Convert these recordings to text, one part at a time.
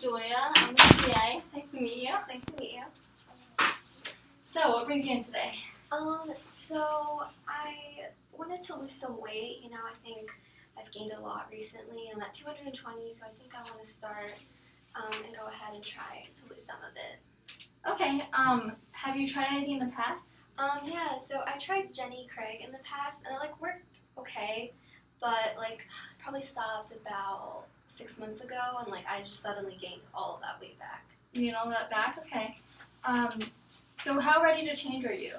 Julia. I'm the PA. Nice to meet you. Nice to meet you. So, what brings you in today? So I wanted to lose some weight. I think I've gained a lot recently. I'm at 220, so I think I want to start and go ahead and try to lose some of it. Okay. Have you tried anything in the past? Yeah, so I tried Jenny Craig in the past, and it worked okay, but probably stopped about 6 months ago, and I just suddenly gained all of that weight back. You gained all that back? Okay. So how ready to change are you?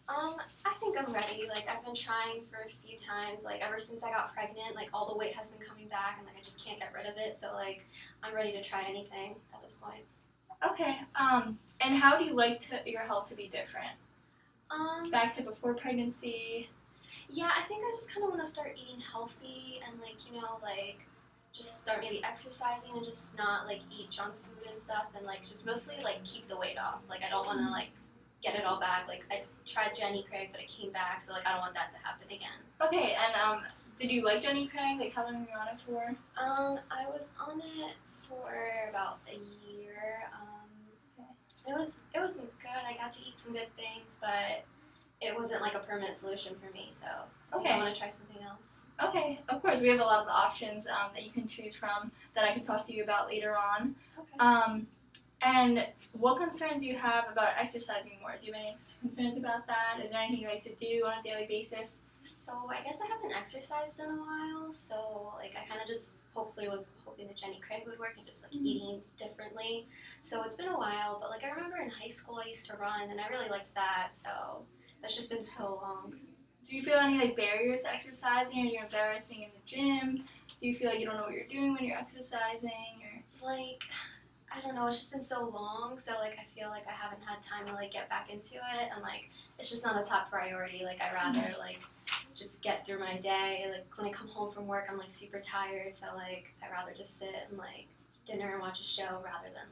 I think I'm ready. I've been trying for a few times. Ever since I got pregnant, all the weight has been coming back, and I just can't get rid of it. So I'm ready to try anything at this point. Okay. And how do you like your health to be different? Back to before pregnancy. Yeah, I think I just kind of want to start eating healthy and just start maybe exercising and just not eat junk food and stuff, and just mostly keep the weight off. I don't want to get it all back. I tried Jenny Craig, but it came back, so I don't want that to happen again. Okay, and did you like Jenny Craig? How long were you on it for? I was on it for about a year. It was good. I got to eat some good things, but it wasn't a permanent solution for me. So okay. I want to try something else. Okay, of course. We have a lot of options that you can choose from that I can talk to you about later on. Okay. And what concerns do you have about exercising more? Do you have any concerns about that? Is there anything you like to do on a daily basis? So I guess I haven't exercised in a while, so I kind of just hopefully was hoping that Jenny Craig would work and just eating differently. So it's been a while, but I remember in high school I used to run and I really liked that, so that's just been so long. Do you feel any barriers to exercising? Are you embarrassed being in the gym? Do you feel you don't know what you're doing when you're exercising? Or I don't know, it's just been so long, so I feel I haven't had time to get back into it, and it's just not a top priority. I'd rather just get through my day. When I come home from work, I'm super tired, so I'd rather just sit and eat dinner and watch a show rather than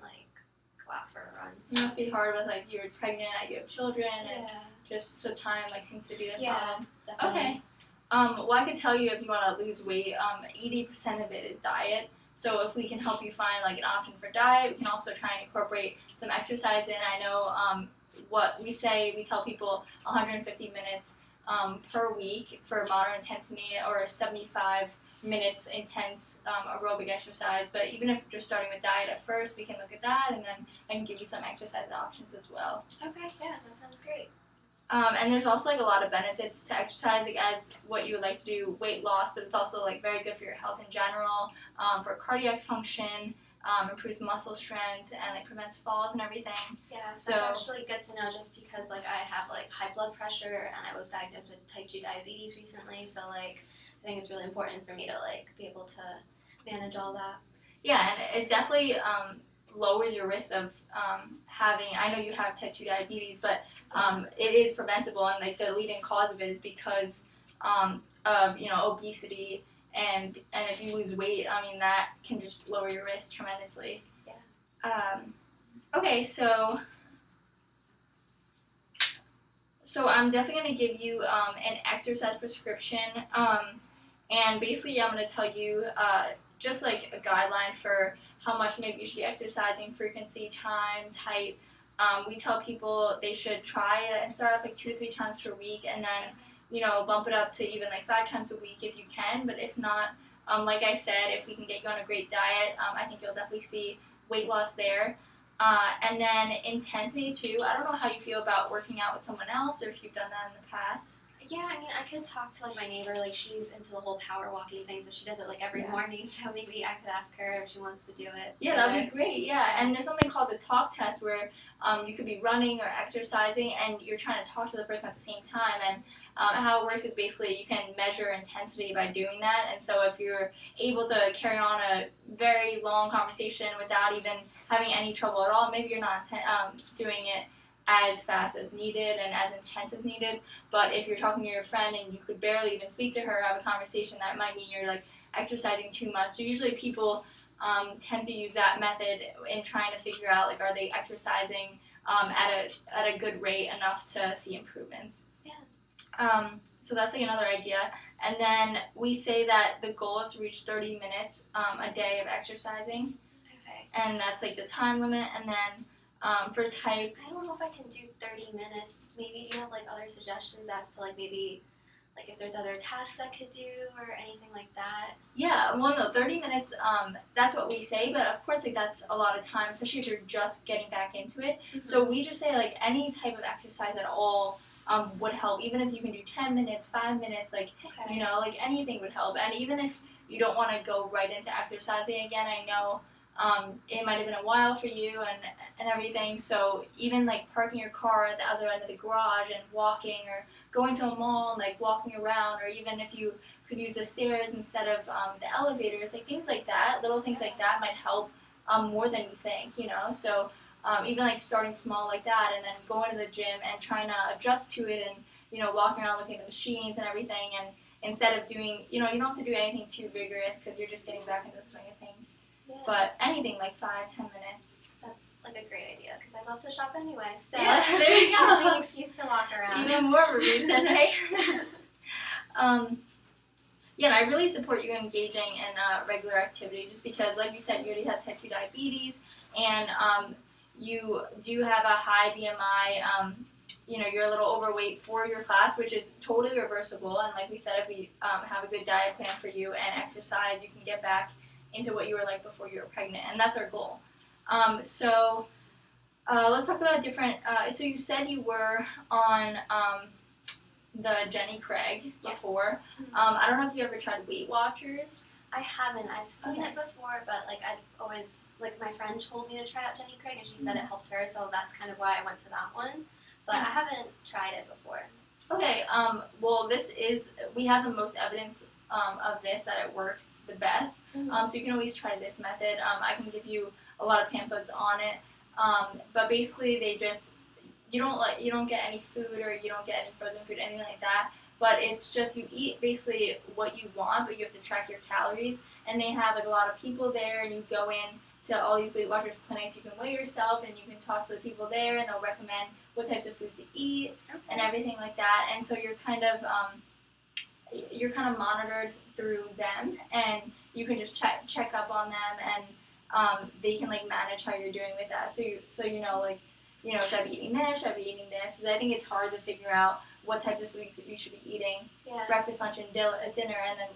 go out for a run. So. It must be hard with you're pregnant, you have children, and yeah. just so time seems to be the problem. Yeah, definitely. Okay. Well, I can tell you if you want to lose weight, 80% of it is diet. So if we can help you find an option for diet, we can also try and incorporate some exercise in. I know what we tell people 150 minutes per week for moderate intensity or 75 minutes intense aerobic exercise. But even if you're just starting with diet at first, we can look at that, and then I can give you some exercise options as well. Okay, yeah, that sounds great. And there's also a lot of benefits to exercise as what you would like to do, weight loss, but it's also very good for your health in general, for cardiac function, improves muscle strength, and prevents falls and everything. Yeah, so that's actually good to know just because I have high blood pressure and I was diagnosed with type 2 diabetes recently, so I think it's really important for me to be able to manage all that. Yeah, and it definitely lowers your risk of having, I know you have type 2 diabetes, but it is preventable, and the leading cause of it is because of obesity, and if you lose weight, that can just lower your risk tremendously. Yeah. Okay, so I'm definitely going to give you an exercise prescription, and basically I'm going to tell you just a guideline for how much maybe you should be exercising, frequency, time, type. We tell people they should try it and start off 2 to 3 times per week, and then bump it up to even 5 times a week if you can. But if not, like I said, if we can get you on a great diet, I think you'll definitely see weight loss there. And then intensity too. I don't know how you feel about working out with someone else, or if you've done that in the past. Yeah, I could talk to my neighbor. She's into the whole power walking thing, so she does it every morning. So maybe I could ask her if she wants to do it. Yeah, that'd be great. Yeah, and there's something called the talk test where you could be running or exercising, and you're trying to talk to the person at the same time. And how it works is basically you can measure intensity by doing that. And so if you're able to carry on a very long conversation without even having any trouble at all, maybe you're not doing it as fast as needed and as intense as needed. But if you're talking to your friend and you could barely even speak to her, have a conversation, that might mean you're exercising too much. So usually people tend to use that method in trying to figure out are they exercising at a good rate enough to see improvements. Yeah. So that's another idea. And then we say that the goal is to reach 30 minutes a day of exercising. Okay. and that's like the time limit. And then for type, I don't know if I can do 30 minutes. Maybe do you have like other suggestions as to like maybe like if there's other tasks I could do or anything like that? yeah, well, no, 30 minutes, that's what we say, but of course, like, that's a lot of time, especially if you're just getting back into it. Mm-hmm. So we just say, like, any type of exercise at all would help, even if you can do 10 minutes, 5 minutes, like, Okay. you know, like, anything would help. And even if you don't want to go right into exercising again, I know it might have been a while for you and everything, so even, like, parking your car at the other end of the garage and walking, or going to a mall and, like, walking around, or even if you could use the stairs instead of the elevators, like things like that, little things like that might help more than you think, you know. So even like starting small like that, and then going to the gym and trying to adjust to it, and you know, walking around looking at the machines and everything, and instead of doing, you know, you don't have to do anything too vigorous because you're just getting back into the swing of things. Yeah. But anything like 5-10 minutes. That's like a great idea because I love to shop anyway. So Yeah, there you go. It's an excuse to walk around. Even more of a reason, right? Yeah, and I really support you engaging in regular activity just because, like you said, you already have type 2 diabetes, and you do have a high BMI. You know, you're a little overweight for your class, which is totally reversible. And like we said, if we have a good diet plan for you and exercise, you can get back into what you were like before you were pregnant, and that's our goal. So let's talk about different. So you said you were on the Jenny Craig before. Mm-hmm. I don't know if you ever tried Weight Watchers. I haven't. I've seen Okay. it before, but like I've always like my friend told me to try out Jenny Craig, and she said it helped her, so that's kind of why I went to that one. But I haven't tried it before. Okay. Well, we have the most evidence of this, that it works the best. Mm-hmm. So you can always try this method. I can give you a lot of pamphlets on it. But basically, you don't get any food, or you don't get any frozen food, anything like that. But it's just you eat basically what you want, but you have to track your calories. And they have like a lot of people there, and you go in to all these Weight Watchers clinics. You can weigh yourself, and you can talk to the people there, and they'll recommend what types of food to eat and everything like that. And so you're kind of monitored through them, and you can just check up on them, and they can like manage how you're doing with that. So you know, like, you know, should I be eating this? Should I be eating this? Because I think it's hard to figure out what types of food you should be eating, breakfast, lunch, and dinner, and then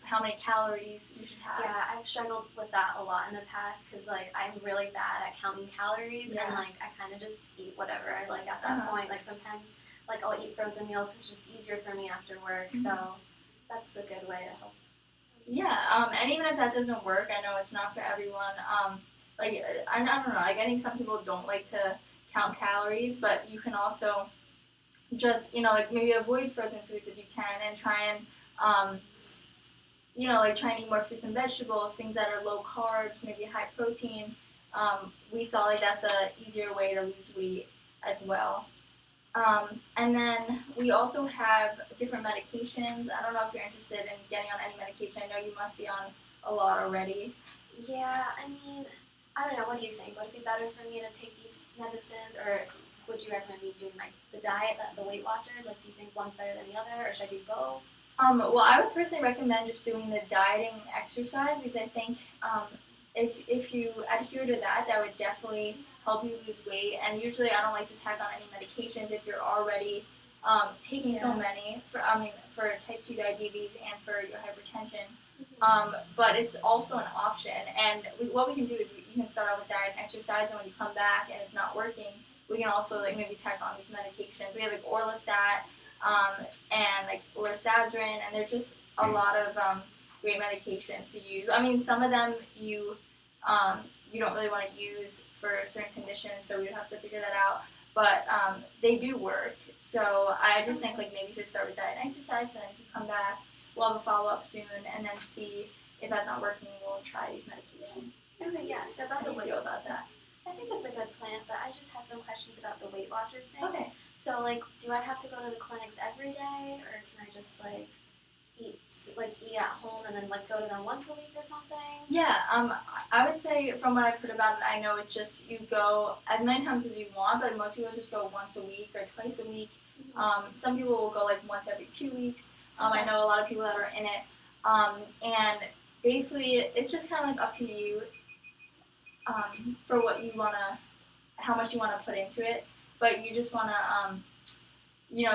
how many calories you should have. Yeah, I've struggled with that a lot in the past because like I'm really bad at counting calories, and like I kind of just eat whatever I like at that point. Like sometimes like I'll eat frozen meals because it's just easier for me after work. Mm-hmm. So that's a good way to help. Yeah, and even if that doesn't work, I know it's not for everyone. Like I don't know, like I think some people don't like to count calories, but you can also just, you know, like maybe avoid frozen foods if you can, and try and you know, like try and eat more fruits and vegetables, things that are low carbs, maybe high protein. We saw like that's a easier way to lose weight as well. And then we also have different medications. I don't know if you're interested in getting on any medication. I know you must be on a lot already. Yeah, I mean, I don't know. What do you think? Would it be better for me to take these medicines, or would you recommend me doing like the diet, the Weight Watchers? Like, do you think one's better than the other, or should I do both? Well, I would personally recommend just doing the dieting exercise, because I think if you adhere to that, that would definitely help you lose weight. And usually I don't like to tack on any medications if you're already taking so many for type 2 diabetes and for your hypertension. But it's also an option. And what we can do is you can start out with diet and exercise, and when you come back and it's not working, we can also like maybe tack on these medications. We have like Orlistat and like Lorcaserin, and they're just a lot of great medications to use. I mean, some of them you don't really want to use for certain conditions, so we would have to figure that out. But they do work. So I just think like maybe you should start with diet and exercise, and then if you come back, we'll have a follow-up soon, and then see if that's not working, we'll try these medications. Okay, yeah. So about How do you feel about that? I think that's a good plan, but I just had some questions about the Weight Watchers thing. Okay. So, like, do I have to go to the clinics every day, or can I just, like, eat at home and then, like, go to them once a week or something? Yeah, I would say from what I've heard about it, I know it's just you go as many times as you want, but most people just go once a week or twice a week. Mm-hmm. Some people will go, like, once every 2 weeks. I know a lot of people that are in it. And basically, it's just kind of, like, up to you. for what you wanna, how much you wanna put into it, but you just wanna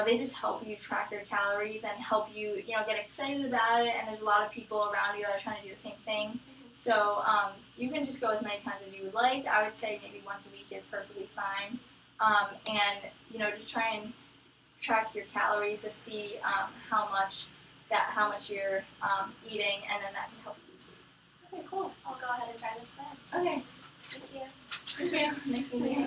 they just help you track your calories and help you, get excited about it. And there's a lot of people around you that are trying to do the same thing. So you can just go as many times as you would like. I would say maybe once a week is perfectly fine. And just try and track your calories to see how much you're eating, and then that can help you lose weight. Okay, cool. I'll go ahead and try this plan. Okay. Thank you. Thank you. Nice meeting you.